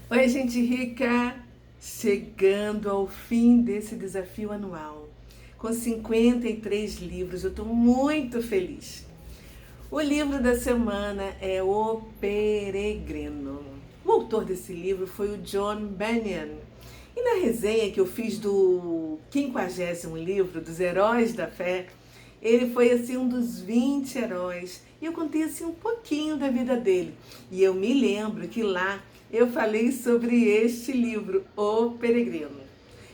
Oi, gente rica! Chegando ao fim desse desafio anual, com 53 livros, eu estou muito feliz. O livro da semana é O Peregrino. O autor desse livro foi o John Bunyan. E na resenha que eu fiz do 50º livro, dos Heróis da Fé, ele foi assim um dos 20 heróis. E eu contei assim um pouquinho da vida dele. E eu me lembro que lá eu falei sobre este livro, O Peregrino.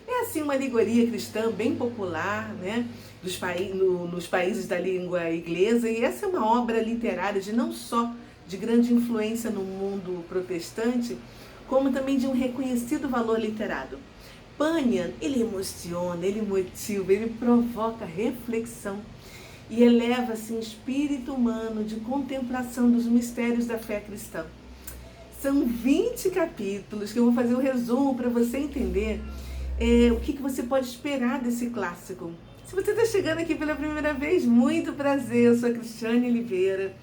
É assim uma alegoria cristã bem popular, né? Nos países da língua inglesa. E essa é uma obra literária de não só de grande influência no mundo protestante, como também de um reconhecido valor literário. Bunyan, ele emociona, ele motiva, ele provoca reflexão e eleva assim, o espírito humano de contemplação dos mistérios da fé cristã. São 20 capítulos que eu vou fazer um resumo para você entender o que você pode esperar desse clássico. Se você está chegando aqui pela primeira vez, muito prazer, eu sou a Cristiane Oliveira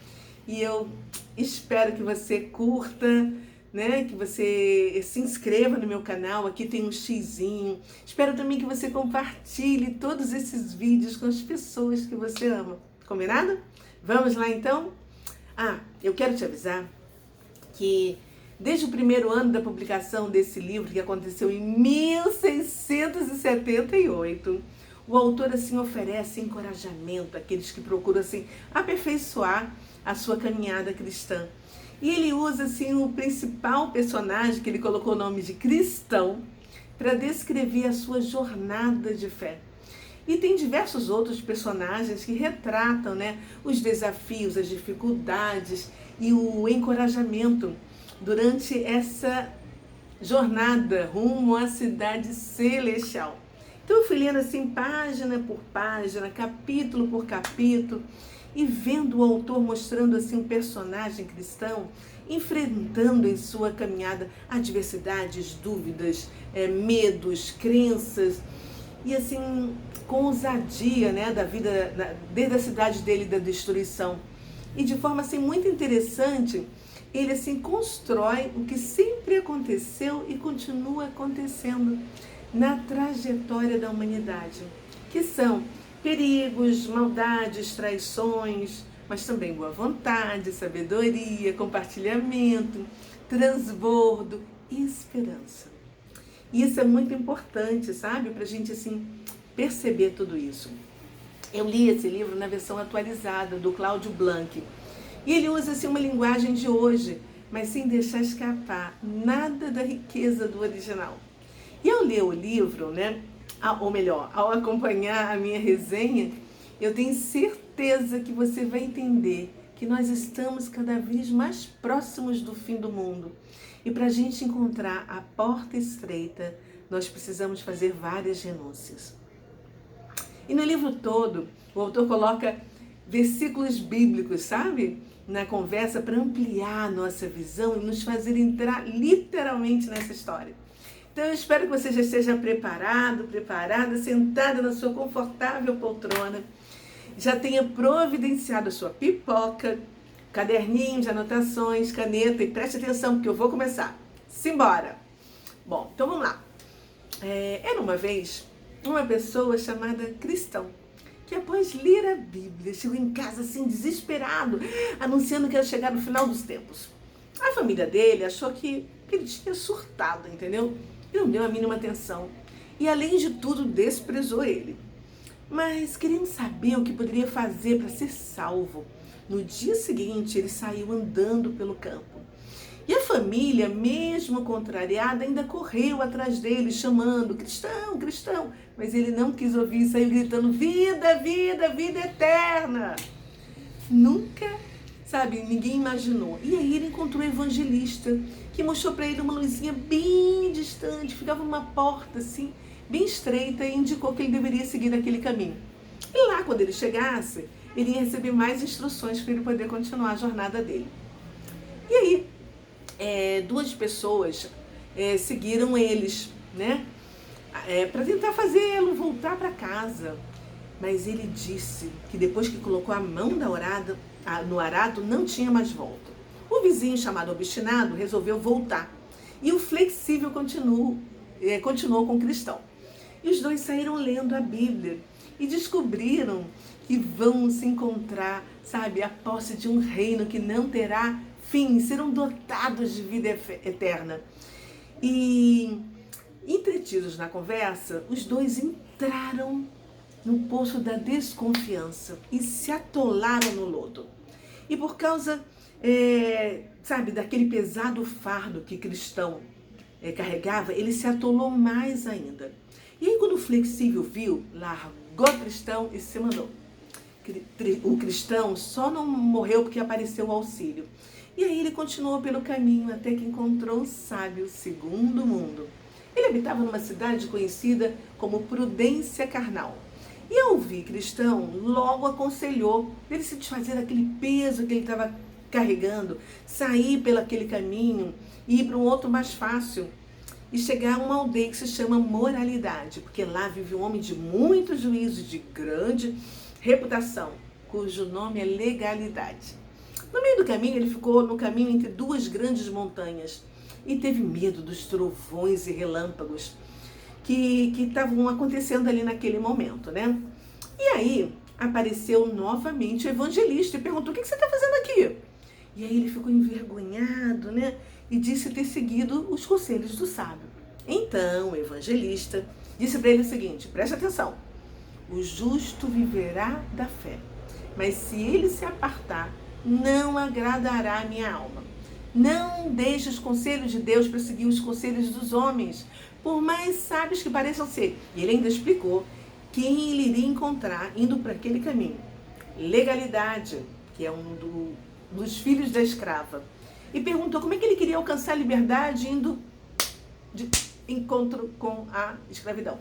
e eu espero que você curta, né? Que você se inscreva no meu canal, aqui tem um xizinho. Espero também que você compartilhe todos esses vídeos com as pessoas que você ama. Combinado? Vamos lá então? Eu quero te avisar que desde o primeiro ano da publicação desse livro, que aconteceu em 1678, o autor assim oferece encorajamento àqueles que procuram assim aperfeiçoar a sua caminhada cristã. E ele usa assim o principal personagem, que ele colocou o nome de Cristão, para descrever a sua jornada de fé. E tem diversos outros personagens que retratam, né, os desafios, as dificuldades e o encorajamento durante essa jornada rumo à cidade celestial. Então eu fui lendo assim página por página, capítulo por capítulo, e vendo o autor mostrando assim um personagem cristão enfrentando em sua caminhada adversidades, dúvidas, medos, crenças, e assim com ousadia, né, da vida desde a cidade dele da destruição. E de forma assim muito interessante, ele assim constrói o que sempre aconteceu e continua acontecendo na trajetória da humanidade, que são perigos, maldades, traições, mas também boa vontade, sabedoria, compartilhamento, transbordo e esperança. Isso é muito importante, sabe? Para a gente assim perceber tudo isso. Eu li esse livro na versão atualizada do Cláudio Blanc. E ele usa assim, uma linguagem de hoje, mas sem deixar escapar nada da riqueza do original. E ao ler o livro, né, ou melhor, ao acompanhar a minha resenha, eu tenho certeza que você vai entender que nós estamos cada vez mais próximos do fim do mundo. E para a gente encontrar a porta estreita, nós precisamos fazer várias renúncias. E no livro todo, o autor coloca versículos bíblicos, sabe? Na conversa para ampliar a nossa visão e nos fazer entrar literalmente nessa história. Então eu espero que você já esteja preparado, preparada, sentada na sua confortável poltrona, já tenha providenciado a sua pipoca, caderninho de anotações, caneta, e preste atenção porque eu vou começar. Simbora! Bom, então vamos lá. Era uma vez uma pessoa chamada Cristão, que após ler a Bíblia, chegou em casa assim desesperado, anunciando que ia chegar no final dos tempos. A família dele achou que ele tinha surtado, entendeu? E não deu a mínima atenção. E além de tudo, desprezou ele. Mas querendo saber o que poderia fazer para ser salvo, no dia seguinte ele saiu andando pelo campo. E a família, mesmo contrariada, ainda correu atrás dele, chamando, cristão, cristão. Mas ele não quis ouvir e saiu gritando, vida, vida, vida eterna. Nunca, sabe, ninguém imaginou. E aí ele encontrou um evangelista, que mostrou para ele uma luzinha bem distante, ficava numa porta assim, bem estreita, e indicou que ele deveria seguir naquele caminho. E lá, quando ele chegasse, ele ia receber mais instruções para ele poder continuar a jornada dele. E aí, duas pessoas seguiram eles, né? Para tentar fazê-lo voltar para casa. Mas ele disse que depois que colocou a mão no arado, não tinha mais volta. O vizinho, chamado obstinado, resolveu voltar. E o flexível continuou com o cristão. E os dois saíram lendo a Bíblia e descobriram que vão se encontrar, sabe, a posse de um reino que não terá fim, serão dotados de vida eterna. E, entretidos na conversa, os dois entraram no poço da desconfiança e se atolaram no lodo. E por causa, sabe, daquele pesado fardo que cristão carregava, ele se atolou mais ainda. E aí quando o flexível viu, largou o cristão e se mandou. O cristão só não morreu porque apareceu o auxílio. E aí ele continuou pelo caminho até que encontrou o sábio segundo mundo. Ele habitava numa cidade conhecida como Prudência Carnal. E ao ouvir cristão, logo aconselhou ele se desfazer daquele peso que ele estava carregando, sair pelo aquele caminho e ir para um outro mais fácil e chegar a uma aldeia que se chama Moralidade, porque lá vive um homem de muito juízo, de grande reputação, cujo nome é Legalidade. No meio do caminho, ele ficou no caminho entre duas grandes montanhas e teve medo dos trovões e relâmpagos que estavam acontecendo ali naquele momento, né? E aí apareceu novamente o evangelista e perguntou: o que você está fazendo aqui? E aí ele ficou envergonhado, né? E disse ter seguido os conselhos do sábio. Então o evangelista disse para ele o seguinte: preste atenção, o justo viverá da fé, mas se ele se apartar, não agradará a minha alma. Não deixe os conselhos de Deus para seguir os conselhos dos homens, por mais sábios que pareçam ser. E ele ainda explicou quem ele iria encontrar indo para aquele caminho. Legalidade, que é um dos filhos da escrava. E perguntou como é que ele queria alcançar a liberdade indo de encontro com a escravidão.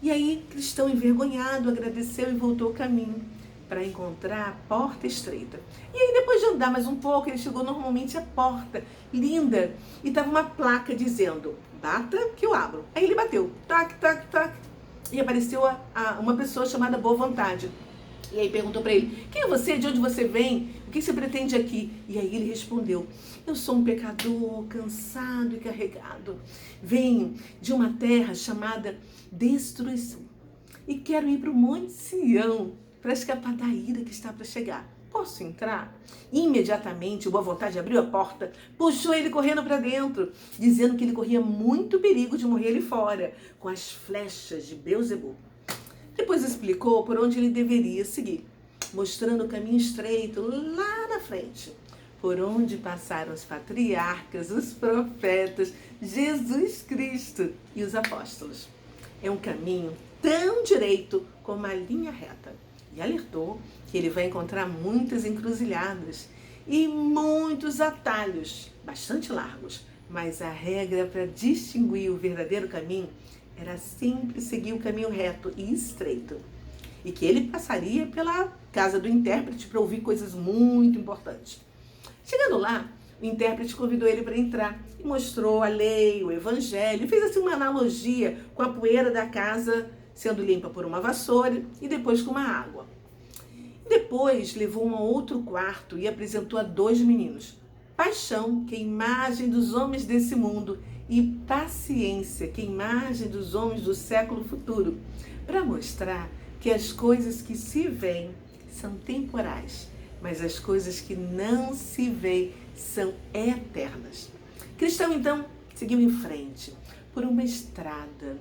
E aí, cristão envergonhado, agradeceu e voltou o caminho para encontrar a porta estreita. E aí, depois de andar mais um pouco, ele chegou normalmente à porta, linda, e estava uma placa dizendo: bata que eu abro. Aí ele bateu, tac, tac, tac, e apareceu uma pessoa chamada Boa Vontade. E aí perguntou para ele: quem é você? De onde você vem? O que você pretende aqui? E aí ele respondeu: eu sou um pecador, cansado e carregado. Venho de uma terra chamada Destruição e quero ir para o Monte Sião para escapar da ira que está para chegar. Posso entrar? E imediatamente o Boa Vontade abriu a porta, puxou ele correndo para dentro, dizendo que ele corria muito perigo de morrer ali fora, com as flechas de Beelzebub. Depois explicou por onde ele deveria seguir, mostrando o caminho estreito lá na frente, por onde passaram os patriarcas, os profetas, Jesus Cristo e os apóstolos. É um caminho tão direito como a linha reta. E alertou que ele vai encontrar muitas encruzilhadas e muitos atalhos, bastante largos. Mas a regra para distinguir o verdadeiro caminho era sempre seguir o caminho reto e estreito. E que ele passaria pela casa do intérprete para ouvir coisas muito importantes. Chegando lá, o intérprete convidou ele para entrar e mostrou a lei, o evangelho, e fez assim uma analogia com a poeira da casa sendo limpa por uma vassoura e depois com uma água. Depois levou um a outro quarto e apresentou a 2 meninos: paixão, que é a imagem dos homens desse mundo, e paciência, que é a imagem dos homens do século futuro, para mostrar que as coisas que se veem são temporais, mas as coisas que não se veem são eternas. Cristão, então, seguiu em frente por uma estrada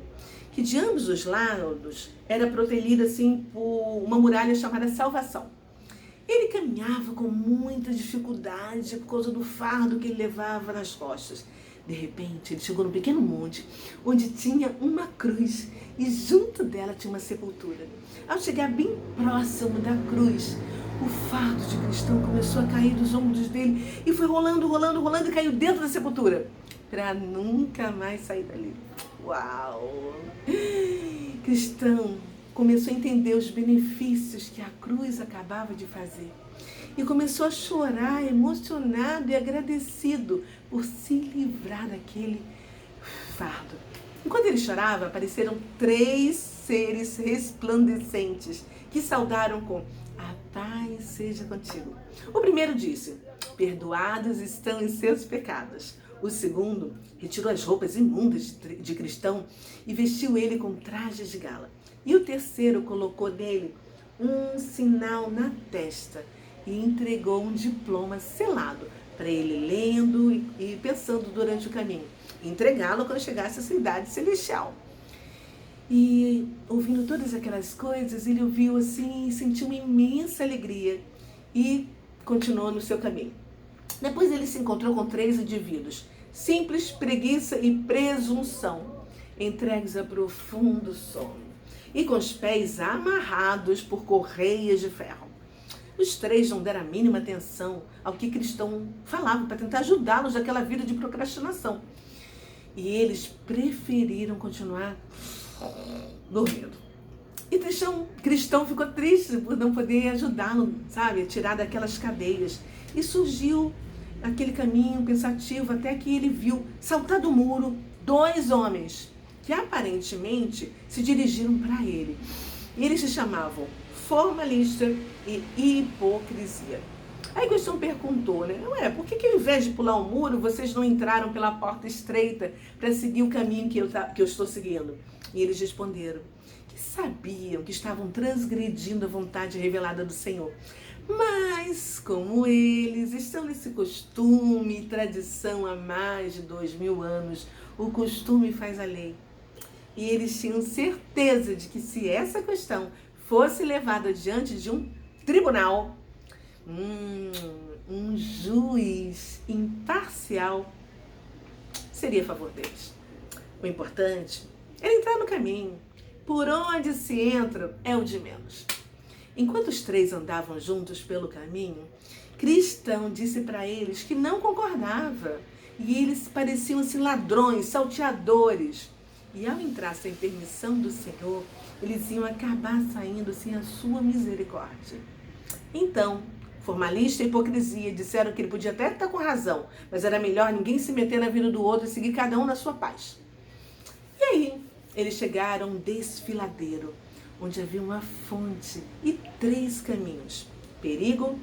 que de ambos os lados era protegida assim por uma muralha chamada Salvação. Ele caminhava com muita dificuldade por causa do fardo que ele levava nas costas. De repente, ele chegou num pequeno monte onde tinha uma cruz e junto dela tinha uma sepultura. Ao chegar bem próximo da cruz, o fardo de cristão começou a cair dos ombros dele e foi rolando, rolando, rolando e caiu dentro da sepultura para nunca mais sair dali. Uau! Cristão começou a entender os benefícios que a cruz acabava de fazer e começou a chorar, emocionado e agradecido por se livrar daquele fardo. Enquanto ele chorava, apareceram 3 seres resplandecentes que saudaram com: a paz seja contigo. O primeiro disse: perdoados estão os seus pecados. O segundo retirou as roupas imundas de cristão e vestiu ele com trajes de gala. E o terceiro colocou nele um sinal na testa e entregou um diploma selado para ele lendo e pensando durante o caminho. Entregá-lo quando chegasse à cidade celestial. E ouvindo todas aquelas coisas, ele ouviu assim e sentiu uma imensa alegria e continuou no seu caminho. Depois ele se encontrou com 3 indivíduos, simples, preguiça e presunção, entregues a profundo sono e com os pés amarrados por correias de ferro. Os 3 não deram a mínima atenção ao que Cristão falava para tentar ajudá-los naquela vida de procrastinação. E eles preferiram continuar dormindo. E Cristão ficou triste por não poder ajudá-lo, sabe, a tirar daquelas cadeias. E surgiu aquele caminho pensativo até que ele viu saltar do muro 2 homens que aparentemente se dirigiram para ele. E eles se chamavam formalista e hipocrisia. Aí Cristão perguntou, né? Ué, por que ao invés de pular o muro, vocês não entraram pela porta estreita para seguir o caminho que eu estou seguindo? E eles responderam que sabiam que estavam transgredindo a vontade revelada do Senhor. Mas, como eles estão nesse costume e tradição há mais de 2000 anos, o costume faz a lei. E eles tinham certeza de que se essa questão fosse levada diante de um tribunal, um juiz imparcial seria a favor deles. O importante é entrar no caminho. Por onde se entra é o de menos. Enquanto os 3 andavam juntos pelo caminho, Cristão disse para eles que não concordava. E eles pareciam assim ladrões, salteadores. E ao entrar sem permissão do Senhor, eles iam acabar saindo sem a sua misericórdia. Então, formalista e hipocrisia disseram que ele podia até estar com razão, mas era melhor ninguém se meter na vida do outro e seguir cada um na sua paz. E aí, eles chegaram a um desfiladeiro, onde havia uma fonte e 3 caminhos: perigo,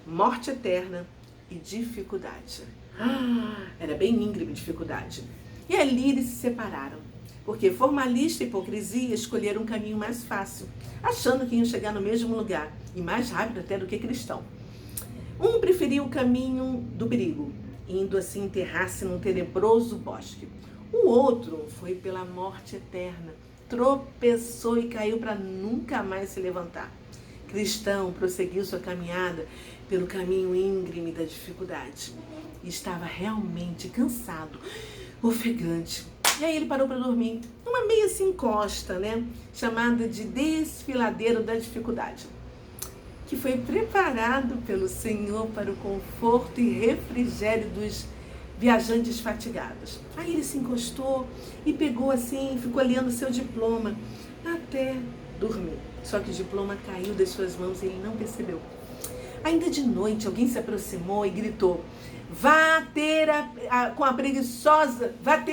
morte eterna e dificuldade. Era bem íngreme dificuldade. E ali eles se separaram, porque formalista e hipocrisia escolheram um caminho mais fácil, achando que iam chegar no mesmo lugar, e mais rápido até do que Cristão. Um preferiu o caminho do perigo, indo assim enterrar-se num tenebroso bosque. O outro foi pela morte eterna, tropeçou e caiu para nunca mais se levantar. Cristão prosseguiu sua caminhada pelo caminho íngreme da dificuldade. E estava realmente cansado, ofegante. E aí ele parou para dormir, numa meia assim encosta, né? Chamada de desfiladeiro da dificuldade, que foi preparado pelo Senhor para o conforto e refrigério dos viajantes fatigados. Aí ele se encostou e pegou assim, ficou olhando seu diploma até dormir. Só que o diploma caiu das suas mãos e ele não percebeu. Ainda de noite, alguém se aproximou e gritou: vá ter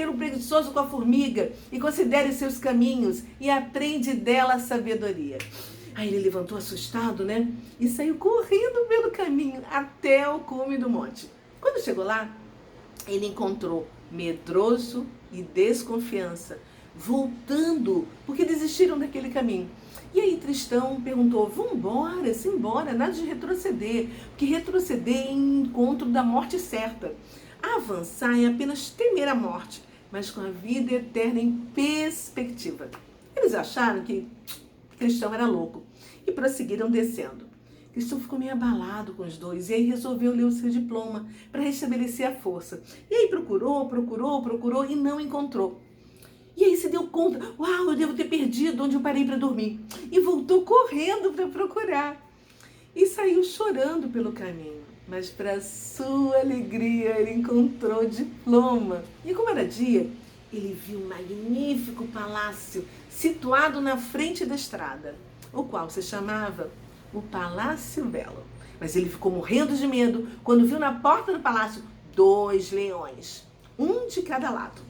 o preguiçoso com a formiga e considere seus caminhos e aprende dela a sabedoria. Aí ele levantou assustado, né? E saiu correndo pelo caminho até o cume do monte. Quando chegou lá, ele encontrou medroso e desconfiança, voltando, porque desistiram daquele caminho. E aí Tristão perguntou: vambora, simbora, nada de retroceder, porque retroceder é em encontro da morte certa. Avançar é apenas temer a morte, mas com a vida eterna em perspectiva. Eles acharam que Cristão era louco e prosseguiram descendo. Cristão ficou meio abalado com os 2 e aí resolveu ler o seu diploma para restabelecer a força. E aí procurou e não encontrou. E aí se deu conta: uau, eu devo ter perdido onde eu parei para dormir. E voltou correndo para procurar. E saiu chorando pelo caminho. Mas para sua alegria ele encontrou o diploma. E como era dia, ele viu um magnífico palácio situado na frente da estrada, o qual se chamava o Palácio Belo. Mas ele ficou morrendo de medo quando viu na porta do palácio 2 leões, um de cada lado.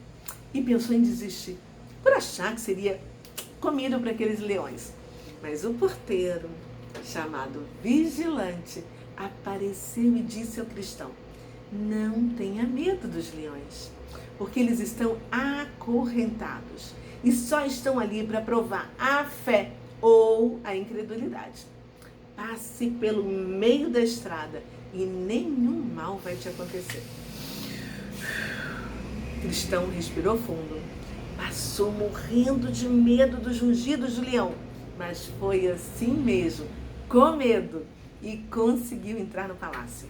E pensou em desistir, por achar que seria comido por aqueles leões. Mas o porteiro, chamado Vigilante, apareceu e disse ao Cristão: não tenha medo dos leões, porque eles estão acorrentados e só estão ali para provar a fé ou a incredulidade. Passe pelo meio da estrada e nenhum mal vai te acontecer. Cristão respirou fundo, passou morrendo de medo dos rugidos do leão, mas foi assim mesmo, com medo, e conseguiu entrar no palácio.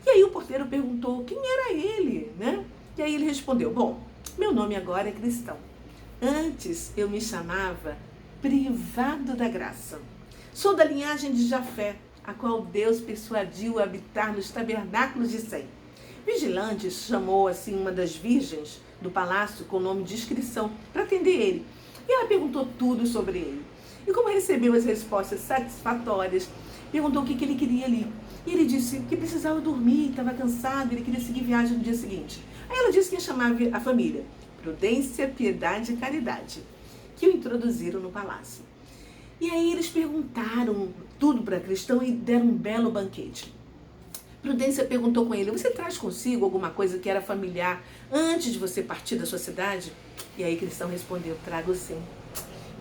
E aí o porteiro perguntou quem era ele, né? E aí ele respondeu, bom, meu nome agora é Cristão. Antes eu me chamava Privado da Graça. Sou da linhagem de Jafé, a qual Deus persuadiu a habitar nos tabernáculos de Sem. Vigilante chamou assim uma das virgens do palácio com o nome de inscrição para atender ele. E ela perguntou tudo sobre ele. E como recebeu as respostas satisfatórias, perguntou o que ele queria ali. E ele disse que precisava dormir, estava cansado, ele queria seguir viagem no dia seguinte. Aí ela disse que ia chamar a família, Prudência, Piedade e Caridade, que o introduziram no palácio. E aí eles perguntaram tudo para Cristão e deram um belo banquete. Prudência perguntou com ele, você traz consigo alguma coisa que era familiar antes de você partir da sua cidade? E aí Cristão respondeu, trago sim.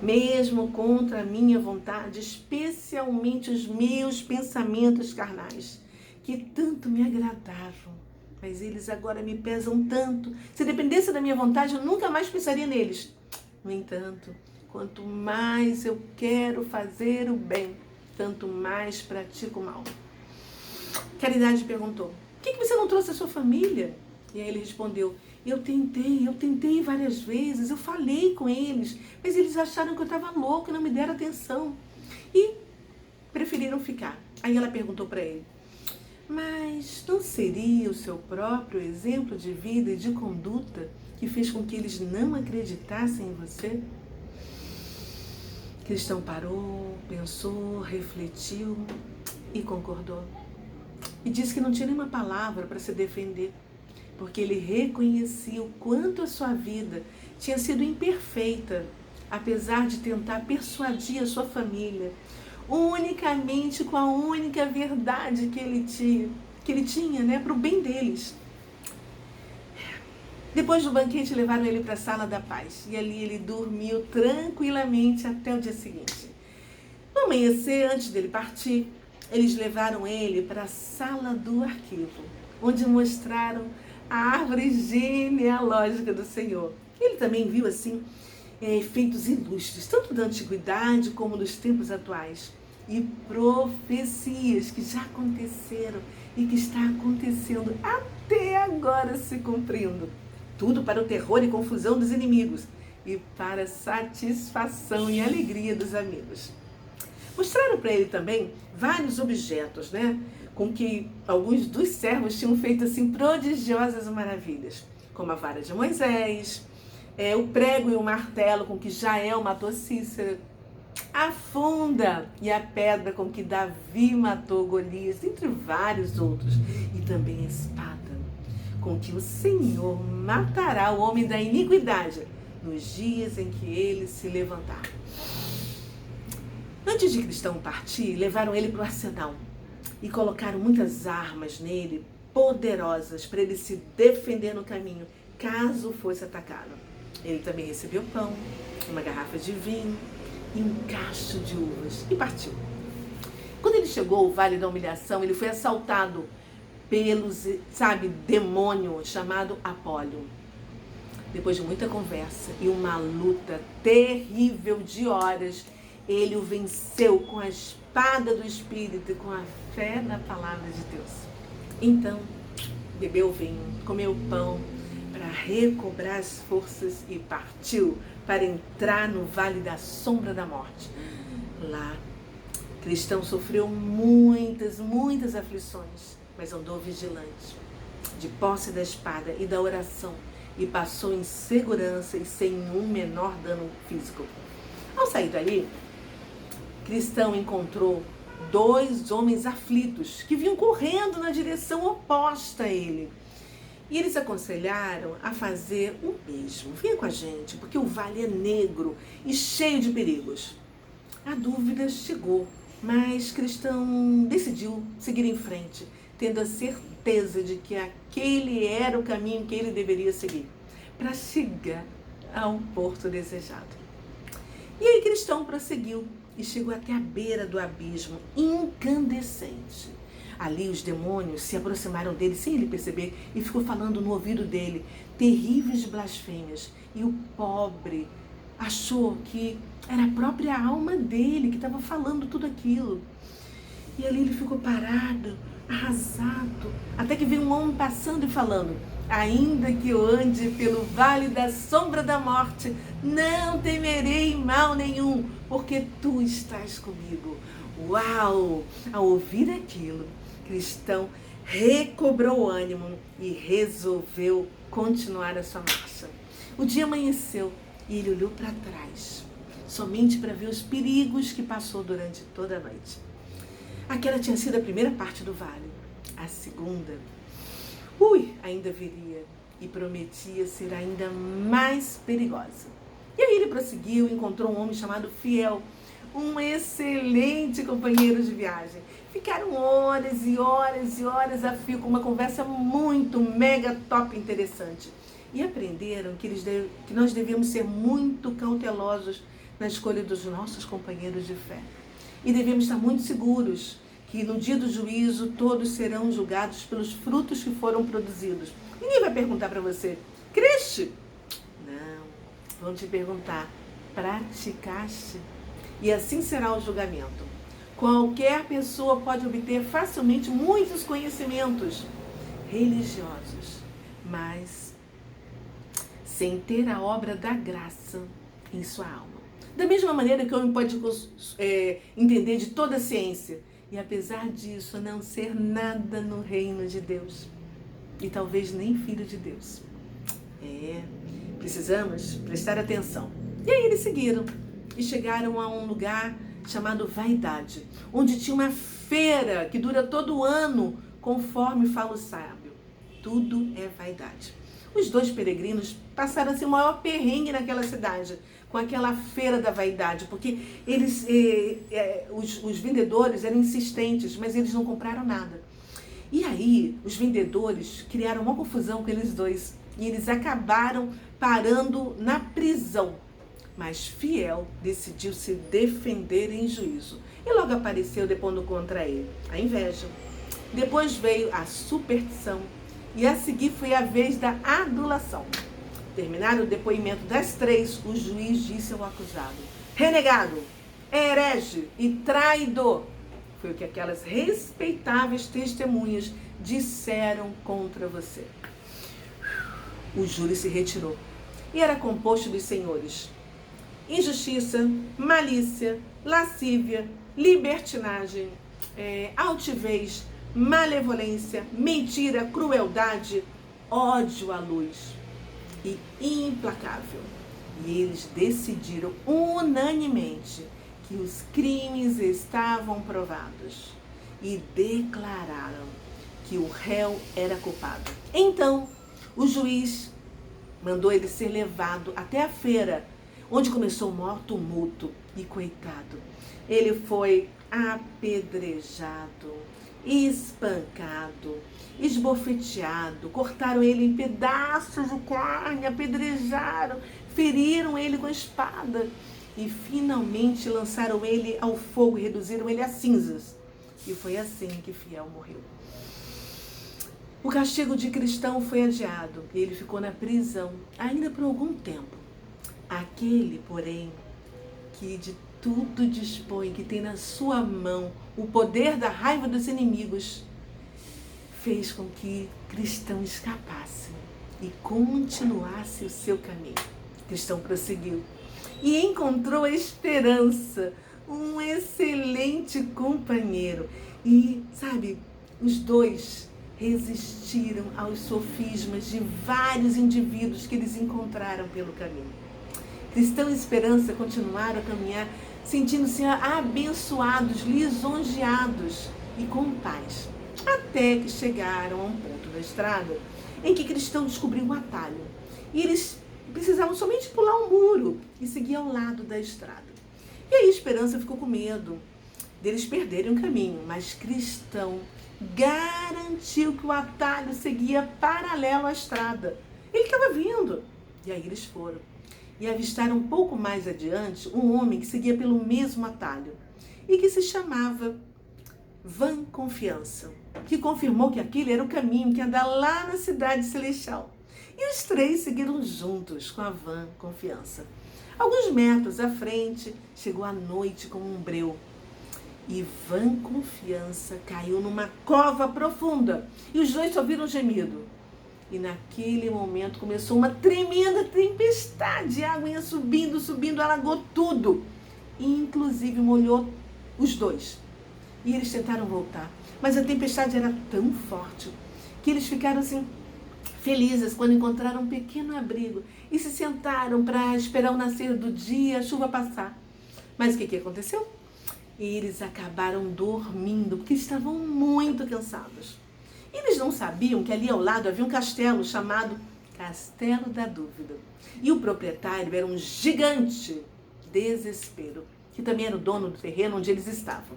Mesmo contra a minha vontade, especialmente os meus pensamentos carnais, que tanto me agradavam. Mas eles agora me pesam tanto. Se dependesse da minha vontade, eu nunca mais pensaria neles. No entanto, quanto mais eu quero fazer o bem, tanto mais pratico o mal. Caridade perguntou, por que você não trouxe a sua família? E aí ele respondeu, eu tentei várias vezes, eu falei com eles, mas eles acharam que eu estava louca e não me deram atenção. E preferiram ficar. Aí ela perguntou para ele, mas não seria o seu próprio exemplo de vida e de conduta que fez com que eles não acreditassem em você? Cristão parou, pensou, refletiu e concordou. E disse que não tinha nenhuma palavra para se defender, porque ele reconhecia o quanto a sua vida tinha sido imperfeita, apesar de tentar persuadir a sua família, unicamente com a única verdade que ele tinha, né, para o bem deles. Depois do banquete, levaram ele para a sala da paz, e ali ele dormiu tranquilamente até o dia seguinte. No amanhecer, antes dele partir, eles levaram ele para a sala do arquivo, onde mostraram a árvore genealógica do Senhor. Ele também viu, assim, efeitos ilustres, tanto da antiguidade como dos tempos atuais. E profecias que já aconteceram e que está acontecendo até agora se cumprindo. Tudo para o terror e confusão dos inimigos e para a satisfação e alegria dos amigos. Mostraram para ele também vários objetos, né? Com que alguns dos servos tinham feito assim prodigiosas maravilhas, como a vara de Moisés, o prego e o martelo com que Jael matou Cícera, a funda e a pedra com que Davi matou Golias, entre vários outros, e também a espada com que o Senhor matará o homem da iniquidade nos dias em que ele se levantar. Antes de Cristão partir, levaram ele para o arsenal e colocaram muitas armas nele, poderosas, para ele se defender no caminho, caso fosse atacado. Ele também recebeu pão, uma garrafa de vinho e um cacho de uvas e partiu. Quando ele chegou ao Vale da Humilhação, ele foi assaltado pelos, demônio chamado Apólio. Depois de muita conversa e uma luta terrível de horas, ele o venceu com a espada do Espírito e com a fé na palavra de Deus. Então, bebeu vinho, comeu pão para recobrar as forças e partiu para entrar no vale da sombra da morte. Lá, Cristão sofreu muitas aflições, mas andou vigilante, de posse da espada e da oração, e passou em segurança e sem um menor dano físico. Ao sair dali, Cristão encontrou 2 homens aflitos que vinham correndo na direção oposta a ele. E eles aconselharam a fazer o mesmo. Venha com a gente, porque o vale é negro e cheio de perigos. A dúvida chegou, mas Cristão decidiu seguir em frente, tendo a certeza de que aquele era o caminho que ele deveria seguir para chegar ao porto desejado. E aí Cristão prosseguiu e chegou até a beira do abismo, incandescente. Ali os demônios se aproximaram dele sem ele perceber e ficou falando no ouvido dele terríveis blasfêmias. E o pobre achou que era a própria alma dele que estava falando tudo aquilo. E ali ele ficou parado, arrasado, até que veio um homem passando e falando: ainda que eu ande pelo vale da sombra da morte, não temerei mal nenhum, porque tu estás comigo. Uau! Ao ouvir aquilo, Cristão recobrou o ânimo e resolveu continuar a sua marcha. O dia amanheceu e ele olhou para trás, somente para ver os perigos que passou durante toda a noite. Aquela tinha sido a primeira parte do vale. A segunda, ainda viria e prometia ser ainda mais perigosa. E aí ele prosseguiu e encontrou um homem chamado Fiel, um excelente companheiro de viagem. Ficaram horas e horas e horas a fio com uma conversa muito mega top interessante. E aprenderam que nós devemos ser muito cautelosos na escolha dos nossos companheiros de fé. E devemos estar muito seguros que no dia do juízo todos serão julgados pelos frutos que foram produzidos. Ninguém vai perguntar para você: creste? Não, vão te perguntar: praticaste? E assim será o julgamento. Qualquer pessoa pode obter facilmente muitos conhecimentos religiosos, mas sem ter a obra da graça em sua alma. Da mesma maneira que o homem pode entender de toda a ciência e, apesar disso, não ser nada no reino de Deus. E talvez nem filho de Deus. Precisamos prestar atenção. E aí eles seguiram e chegaram a um lugar chamado Vaidade, onde tinha uma feira que dura todo o ano, conforme fala o sábio. Tudo é vaidade. Os dois peregrinos passaram assim, o maior perrengue naquela cidade, com aquela feira da vaidade, porque eles, os vendedores eram insistentes, mas eles não compraram nada. E aí, os vendedores criaram uma confusão com eles dois, e eles acabaram parando na prisão. Mas Fiel decidiu se defender em juízo, e logo apareceu depondo contra ele a inveja. Depois veio a superstição, e a seguir foi a vez da adulação. Terminado o depoimento das três, o juiz disse ao acusado: renegado, herege e traidor. Foi o que aquelas respeitáveis testemunhas disseram contra você. O júri se retirou e era composto dos senhores: injustiça, malícia, lascívia, libertinagem, altivez, malevolência, mentira, crueldade, ódio à luz e implacável. E eles decidiram unanimemente que os crimes estavam provados e declararam que o réu era culpado. Então, o juiz mandou ele ser levado até a feira, onde começou o maior tumulto. E coitado, ele foi apedrejado, espancado, esbofeteado, cortaram ele em pedaços de carne, apedrejaram, feriram ele com a espada e finalmente lançaram ele ao fogo e reduziram ele a cinzas. E foi assim que Fiel morreu. O castigo de Cristão foi adiado e ele ficou na prisão ainda por algum tempo. Aquele, porém, que de tudo dispõe, que tem na sua mão o poder da raiva dos inimigos, fez com que Cristão escapasse e continuasse o seu caminho. Cristão prosseguiu e encontrou a esperança, um excelente companheiro. E, sabe, os dois resistiram aos sofismas de vários indivíduos que eles encontraram pelo caminho. Cristão e Esperança continuaram a caminhar, sentindo-se abençoados, lisonjeados e com paz. Até que chegaram a um ponto da estrada em que Cristão descobriu um atalho. E eles precisavam somente pular um muro e seguir ao lado da estrada. E aí Esperança ficou com medo deles perderem o caminho, mas Cristão garantiu que o atalho seguia paralelo à estrada. Ele estava vindo. E aí eles foram. E avistaram um pouco mais adiante um homem que seguia pelo mesmo atalho e que se chamava Vã Confiança, que confirmou que aquele era o caminho que ia dar lá na cidade celestial. E os três seguiram juntos com a Vã Confiança. Alguns metros à frente, chegou a noite com um breu. E Vã Confiança caiu numa cova profunda. E os dois só ouviram um gemido. E naquele momento começou uma tremenda tempestade. A água ia subindo, subindo, alagou tudo. E inclusive molhou os dois. E eles tentaram voltar. Mas a tempestade era tão forte que eles ficaram assim felizes quando encontraram um pequeno abrigo. E se sentaram para esperar o nascer do dia, a chuva passar. Mas o que aconteceu? Eles acabaram dormindo porque estavam muito cansados. Eles não sabiam que ali ao lado havia um castelo chamado Castelo da Dúvida. E o proprietário era um gigante Desespero, que também era o dono do terreno onde eles estavam.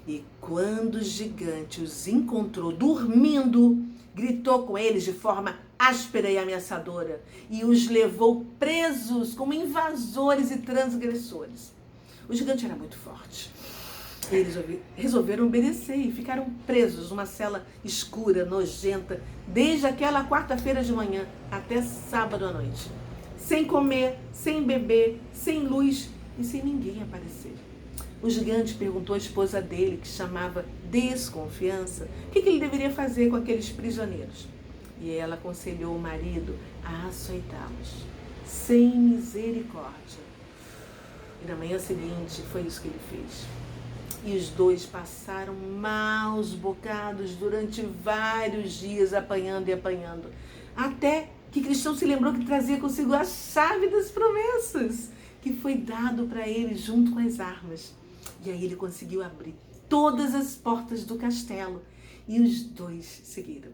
E quando o gigante os encontrou dormindo, gritou com eles de forma áspera e ameaçadora e os levou presos como invasores e transgressores. O gigante era muito forte. Eles resolveram obedecer e ficaram presos numa cela escura, nojenta, desde aquela quarta-feira de manhã até sábado à noite. Sem comer, sem beber, sem luz e sem ninguém aparecer. O gigante perguntou à esposa dele, que chamava Desconfiança, o que ele deveria fazer com aqueles prisioneiros. E ela aconselhou o marido a açoitá-los, sem misericórdia. E na manhã seguinte foi isso que ele fez. E os dois passaram maus bocados durante vários dias, apanhando e apanhando. Até que Cristão se lembrou que trazia consigo a chave das promessas, que foi dado para ele junto com as armas. E aí ele conseguiu abrir todas as portas do castelo e os dois seguiram.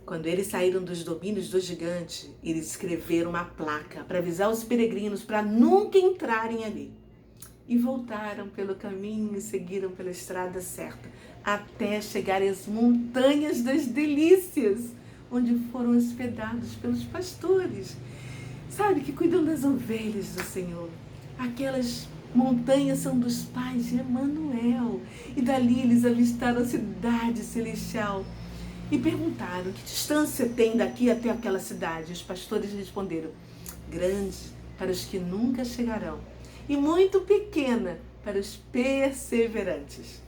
Quando eles saíram dos domínios do gigante, eles escreveram uma placa para avisar os peregrinos para nunca entrarem ali. E voltaram pelo caminho e seguiram pela estrada certa, até chegarem às montanhas das delícias, onde foram hospedados pelos pastores, sabe, que cuidam das ovelhas do Senhor. Aquelas montanhas são dos pais de Emanuel. E dali eles avistaram a cidade celestial e perguntaram: que distância tem daqui até aquela cidade? Os pastores responderam: grande para os que nunca chegarão e muito pequena para os perseverantes.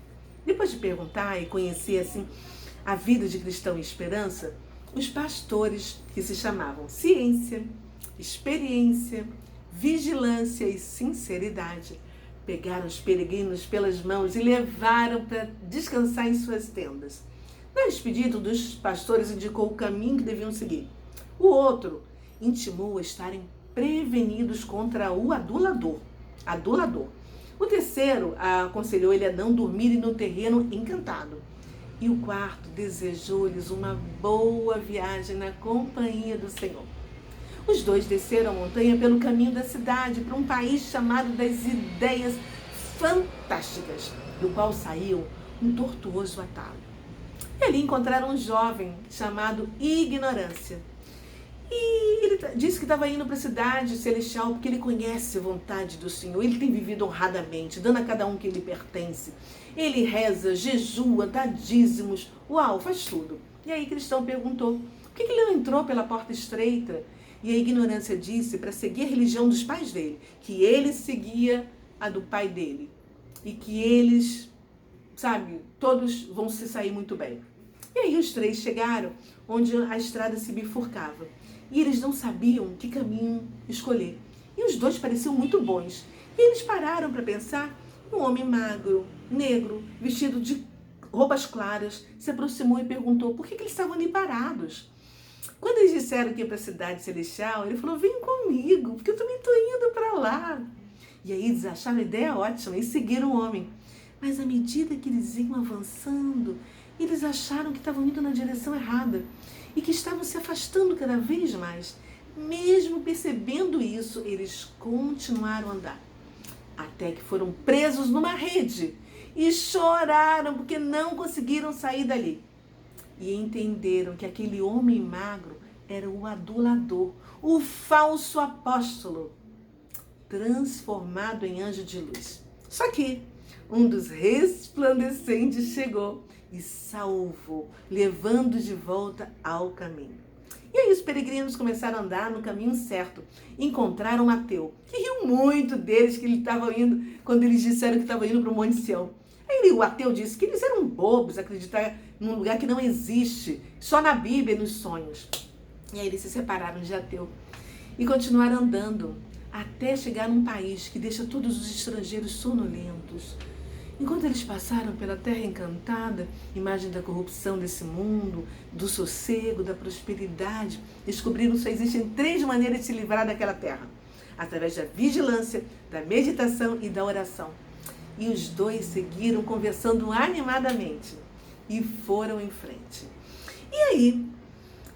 Depois de perguntar e conhecer assim a vida de Cristão e Esperança, os pastores, que se chamavam Ciência, Experiência, Vigilância e Sinceridade, pegaram os peregrinos pelas mãos e levaram para descansar em suas tendas. Na despedida, um dos pastores indicou o caminho que deviam seguir. O outro intimou a estarem prevenidos contra o adulador. O terceiro aconselhou ele a não dormirem no terreno encantado. E o quarto desejou-lhes uma boa viagem na companhia do Senhor. Os dois desceram a montanha pelo caminho da cidade para um país chamado das Ideias Fantásticas, do qual saiu um tortuoso atalho. E ali encontraram um jovem chamado Ignorância. E ele disse que estava indo para a cidade celestial porque ele conhece a vontade do Senhor. Ele tem vivido honradamente, dando a cada um que lhe pertence. Ele reza, jejua, dá dízimos. Uau, faz tudo. E aí Cristão perguntou: por que ele não entrou pela porta estreita? E a Ignorância disse para seguir a religião dos pais dele, que ele seguia a do pai dele. E que eles, sabe, todos vão se sair muito bem. E aí os três chegaram onde a estrada se bifurcava. E eles não sabiam que caminho escolher. E os dois pareciam muito bons. E eles pararam para pensar. Um homem magro, negro, vestido de roupas claras, se aproximou e perguntou por que eles estavam ali parados. Quando eles disseram que ia para a cidade celestial, ele falou: vem comigo, porque eu também estou indo para lá. E aí eles acharam a ideia ótima e seguiram o homem. Mas à medida que eles iam avançando, eles acharam que estavam indo na direção errada e que estavam se afastando cada vez mais. Mesmo percebendo isso, eles continuaram a andar, até que foram presos numa rede e choraram porque não conseguiram sair dali. E entenderam que aquele homem magro era o adulador, o falso apóstolo, transformado em anjo de luz. Só que um dos resplandecentes chegou e salvou, levando de volta ao caminho. E aí os peregrinos começaram a andar no caminho certo. Encontraram Mateu, que riu muito deles que ele estava indo, quando eles disseram que estavam indo para o Monte Sião. Aí o Mateu disse que eles eram bobos acreditar num lugar que não existe, só na Bíblia e nos sonhos. E aí eles se separaram de Ateu e continuaram andando até chegar num país que deixa todos os estrangeiros sonolentos. Enquanto eles passaram pela terra encantada, imagem da corrupção desse mundo, do sossego, da prosperidade, descobriram que só existem 3 maneiras de se livrar daquela terra: através da vigilância, da meditação e da oração. E os 2 seguiram conversando animadamente e foram em frente. E aí,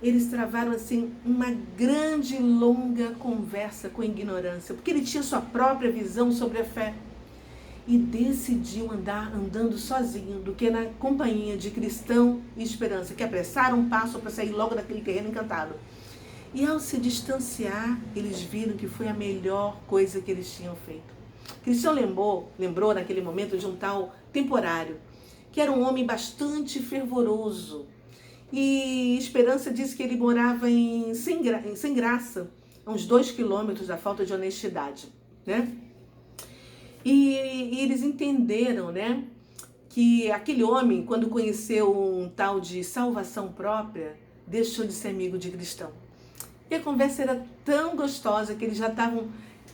eles travaram assim uma grande e longa conversa com a ignorância, porque ele tinha sua própria visão sobre a fé. E decidiu andar andando sozinho do que na companhia de Cristão e Esperança, que apressaram um passo para sair logo daquele terreno encantado. E ao se distanciar, eles viram que foi a melhor coisa que eles tinham feito. Cristão lembrou naquele momento de um tal Temporário, que era um homem bastante fervoroso. E Esperança disse que ele morava em Sem Graça, a uns 2 quilômetros da falta de honestidade, né? E eles entenderam, né, que aquele homem, quando conheceu um tal de salvação própria, deixou de ser amigo de Cristão. E a conversa era tão gostosa que eles já estavam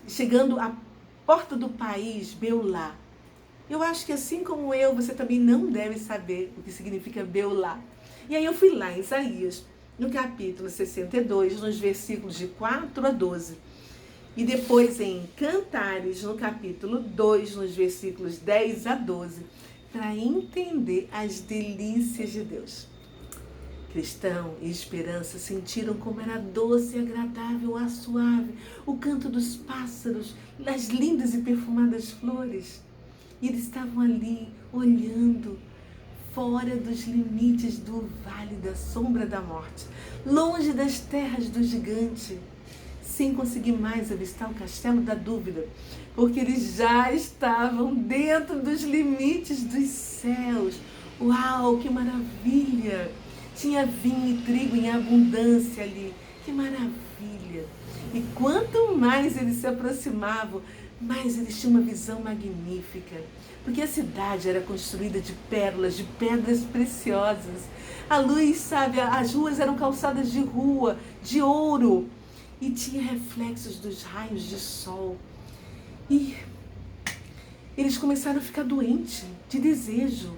chegando à porta do país, Beulá. Eu acho que assim como eu, você também não deve saber o que significa Beulá. E aí eu fui lá em Isaías, no capítulo 62, nos versículos de 4 a 12. E depois em Cantares, no capítulo 2, nos versículos 10 a 12, para entender as delícias de Deus. Cristão e Esperança sentiram como era doce e agradável, ar suave, o canto dos pássaros, as lindas e perfumadas flores. E eles estavam ali, olhando, fora dos limites do vale da sombra da morte, longe das terras do gigante, sem conseguir mais avistar o castelo da dúvida, porque eles já estavam dentro dos limites dos céus. Uau, que maravilha! Tinha vinho e trigo em abundância ali, que maravilha! E quanto mais eles se aproximavam, mais eles tinham uma visão magnífica, porque a cidade era construída de pérolas, de pedras preciosas. A luz, sabe, as ruas eram calçadas de rua, de ouro, e tinha reflexos dos raios de sol. E eles começaram a ficar doentes, de desejo.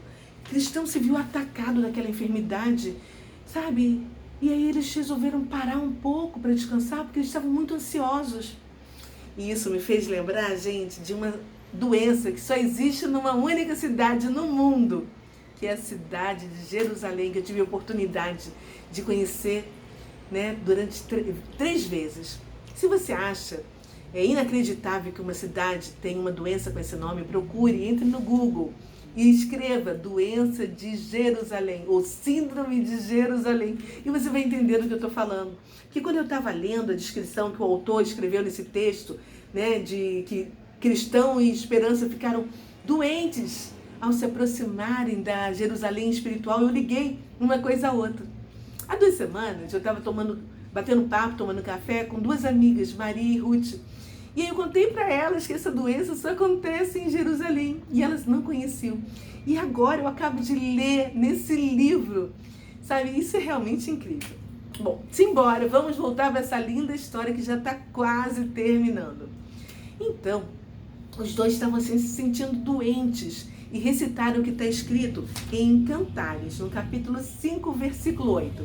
Cristão se viu atacado daquela enfermidade, sabe? E aí eles resolveram parar um pouco para descansar, porque eles estavam muito ansiosos. E isso me fez lembrar, gente, de uma doença que só existe numa única cidade no mundo, que é a cidade de Jerusalém, que eu tive a oportunidade de conhecer, né, durante 3 vezes. Se você acha inacreditável que uma cidade tenha uma doença com esse nome, procure, entre no Google e escreva doença de Jerusalém ou síndrome de Jerusalém e você vai entender do que eu estou falando. Porque quando eu estava lendo a descrição que o autor escreveu nesse texto, né, de que Cristão e Esperança ficaram doentes ao se aproximarem da Jerusalém espiritual, eu liguei uma coisa a outra. Há 2 semanas eu estava batendo papo, tomando café com 2 amigas, Maria e Ruth. E aí eu contei para elas que essa doença só acontece em Jerusalém. E elas não conheciam. E agora eu acabo de ler nesse livro. Sabe, isso é realmente incrível. Bom, simbora, vamos voltar para essa linda história que já está quase terminando. Então, os 2 estavam assim, se sentindo doentes e recitaram o que está escrito em Cantares, no capítulo 5, versículo 8.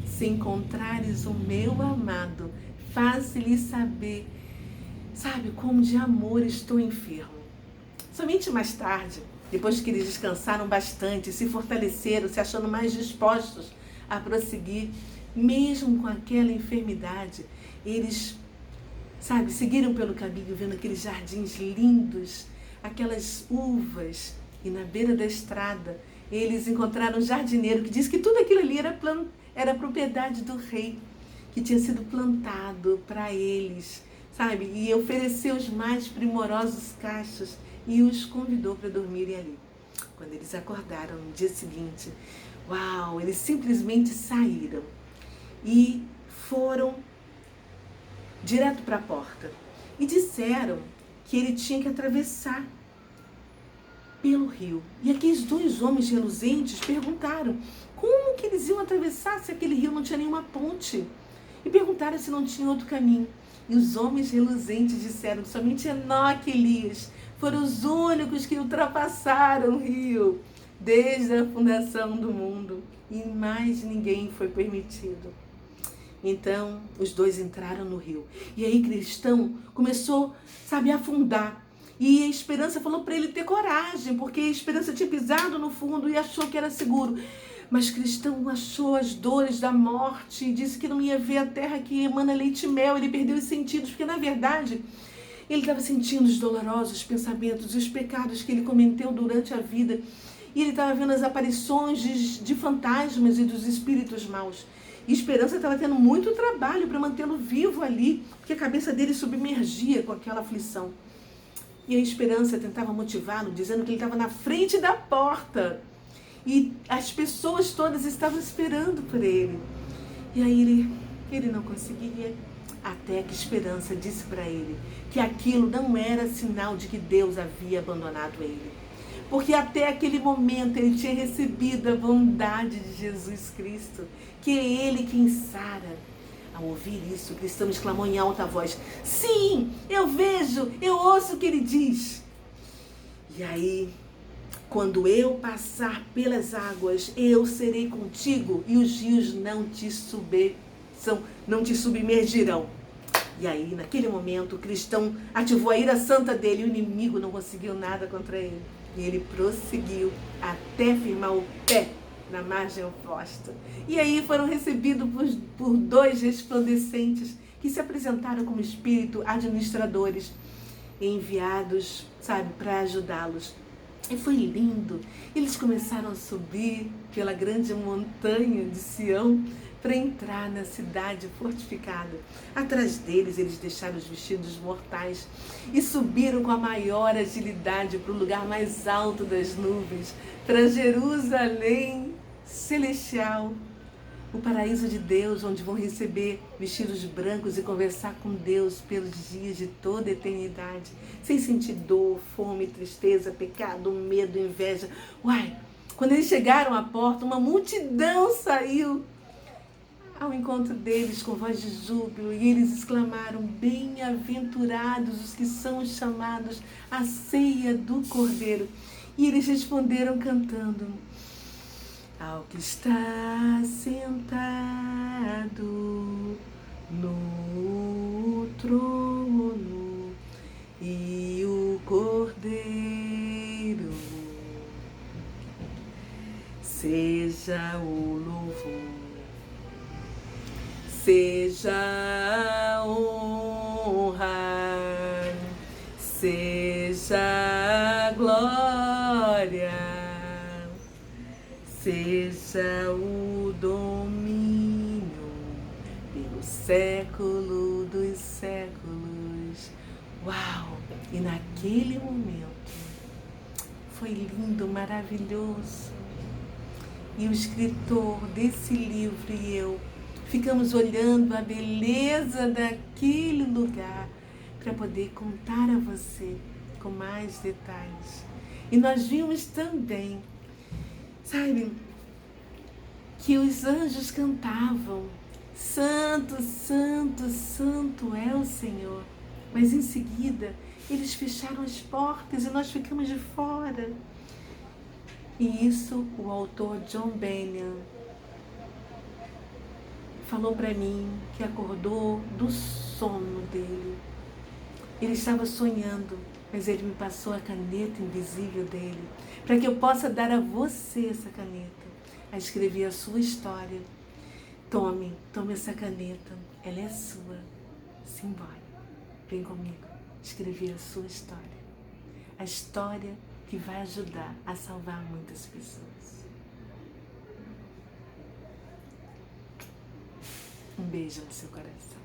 Se encontrares o meu amado, faze-lhe saber, sabe, como de amor estou enfermo. Somente mais tarde, depois que eles descansaram bastante, se fortaleceram, se achando mais dispostos a prosseguir, mesmo com aquela enfermidade, eles, sabe, seguiram pelo caminho, vendo aqueles jardins lindos, aquelas uvas E na beira da estrada, eles encontraram um jardineiro que disse que tudo aquilo ali era propriedade do rei, que tinha sido plantado para eles, sabe? E ofereceu os mais primorosos cachos e os convidou para dormirem ali. Quando eles acordaram no dia seguinte, uau, eles simplesmente saíram e foram direto para a porta. E disseram que ele tinha que atravessar pelo rio. E aqueles dois homens reluzentes perguntaram como que eles iam atravessar se aquele rio não tinha nenhuma ponte. E perguntaram se não tinha outro caminho. E os homens reluzentes disseram que somente Enoque e Elias foram os únicos que ultrapassaram o rio desde a fundação do mundo. E mais ninguém foi permitido. Então, os dois entraram no rio. E aí, Cristão começou, sabe, a afundar. E a Esperança falou para ele ter coragem, porque a Esperança tinha pisado no fundo e achou que era seguro. Mas Cristão achou as dores da morte e disse que não ia ver a terra que emana leite e mel. Ele perdeu os sentidos, porque, na verdade, ele estava sentindo os dolorosos pensamentos e os pecados que ele cometeu durante a vida. E ele estava vendo as aparições de fantasmas e dos espíritos maus. E Esperança estava tendo muito trabalho para mantê-lo vivo ali, porque a cabeça dele submergia com aquela aflição. E a Esperança tentava motivá-lo, dizendo que ele estava na frente da porta. E as pessoas todas estavam esperando por ele. E aí ele não conseguia. Até que Esperança disse para ele que aquilo não era sinal de que Deus havia abandonado ele. Porque até aquele momento ele tinha recebido a bondade de Jesus Cristo, que é Ele quem sara. Ao ouvir isso, Cristão exclamou em alta voz: sim, eu vejo, eu ouço o que ele diz. E aí, quando eu passar pelas águas, eu serei contigo e os rios não te submergirão. E aí, naquele momento, o Cristão ativou a ira santa dele e o inimigo não conseguiu nada contra ele. E ele prosseguiu até firmar o pé na margem oposta. E aí foram recebidos por dois resplandecentes que se apresentaram como espírito administradores, enviados, sabe, para ajudá-los. E foi lindo. Eles começaram a subir pela grande montanha de Sião para entrar na cidade fortificada. Atrás deles, eles deixaram os vestidos mortais e subiram com a maior agilidade para o lugar mais alto das nuvens, para Jerusalém celestial, o paraíso de Deus, onde vão receber vestidos brancos e conversar com Deus pelos dias de toda a eternidade, sem sentir dor, fome, tristeza, pecado, medo, inveja. Uai, quando eles chegaram à porta, uma multidão saiu ao encontro deles com voz de júbilo, e eles exclamaram: bem-aventurados os que são chamados à ceia do Cordeiro. E eles responderam cantando: ao que está sentado no trono e o Cordeiro, seja o louvor, seja a honra, seja a glória, seja o domínio pelo século dos séculos. Uau! E naquele momento foi lindo, maravilhoso. E o escritor desse livro e eu ficamos olhando a beleza daquele lugar para poder contar a você com mais detalhes. E nós vimos também, sabe, que os anjos cantavam: santo, santo, santo é o Senhor. Mas em seguida, eles fecharam as portas e nós ficamos de fora. E isso o autor John Bunyan falou para mim, que acordou do sono dele. Ele estava sonhando, mas ele me passou a caneta invisível dele, para que eu possa dar a você essa caneta, a escrever a sua história. Tome essa caneta, ela é sua. Simbora, vem comigo, escrever a sua história. A história que vai ajudar a salvar muitas pessoas. Um beijo no seu coração.